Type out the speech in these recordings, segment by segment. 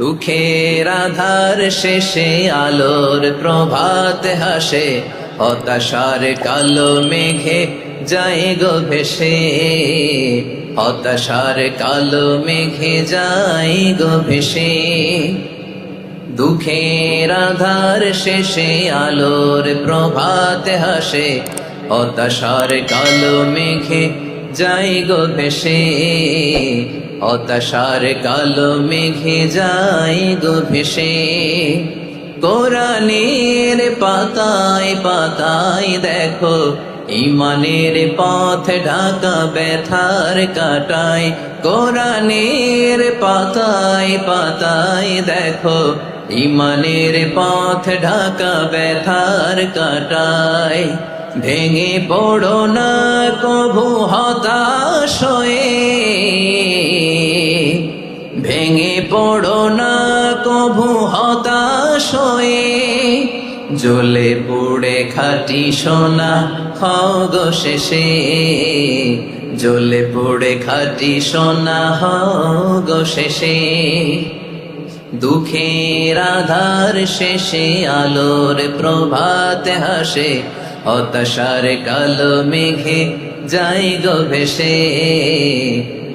দুঃখের আধার শেষে আলোর প্রভাত হাসে, হতাশার কালো মেঘে যায় গো ভেসে, হতাশার কালো মেঘে যায় গো ভেসে। দুঃখের আধার শেষে আলোর প্রভাত হাসে, হতাশার কালো মেঘে যায় গো ভেসে, হতাশার কালো মেঘে যায় গো ভেসে। কোরআনের পাতায় পাতায় দেখো ঈমানের পথ ঢাকা ব্যথার কাটায়, কোরআনের পাতায় পাতায় দেখো ঈমানের পথ ঢাকা ব্যথার কাটায়। ভেঙে পড়ো না কভু হতাশ হয়ে, ভেঙে পড়ো না কভু হতাশ হয়ে, জ্বলে পুড়ে খাঁটি সোনা হও গো শেষে, জ্বলে পুড়ে খাঁটি সোনা হও গো শেষে। দুঃখের আধার শেষে আলোর প্রভাত হাসে, হতাশার কালো মেঘে যায় গো ভেসে,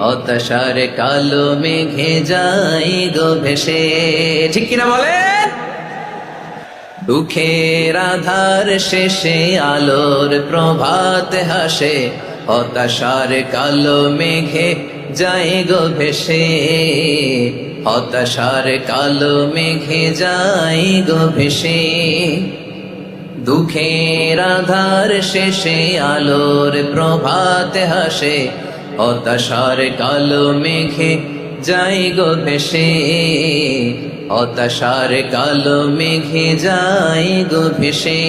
হতাশার কালো মেঘে যায় গো ভেসে। ঠিক কিনা বলে? দুঃখের আধার শেষে আলোর প্রভাত হাসে, হতাশার কালো মেঘে যায় গো ভেসে, হতাশার কালো মেঘে যায় গো ভেসে। দুঃখের আধার শেষে আলোর প্রভাত হাসে, হতাশার কালো মেঘে যায় গো ভেসে, হতাশার কালো মেঘে যায় গো ভেসে।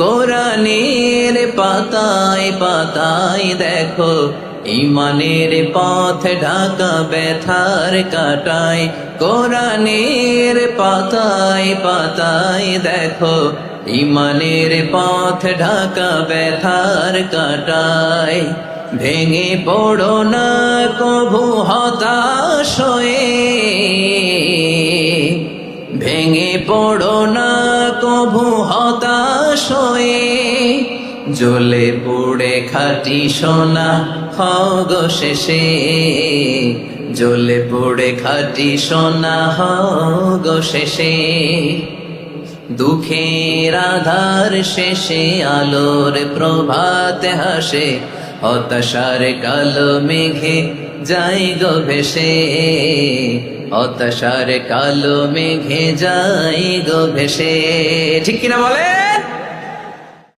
কোরআনের পাতায় পাতায় দেখো ঈমানের পথ ঢাকা ব্যথার কাটায়, কোরআনের পাতায় পাতায় দেখো ঈমানের পথ ঢাকা ব্যথার কাটায়। ভেঙে পড়ো না কভু হতাশ হয়ে, ভেঙে পড়ো না কভু হতাশ হয়ে, জ্বলে পুড়ে খাঁটি সোনা হও গো শেষে, জ্বলে পুড়ে খাঁটি সোনা হও গো শেষে। দুঃখের আধার শেষে আলোর প্রভাত হাসে, হতাশার কালো মেঘে যায় গো ভেসে, হতাশার কালো মেঘে যায় গো ভেসে। ঠিক কিনা বলে?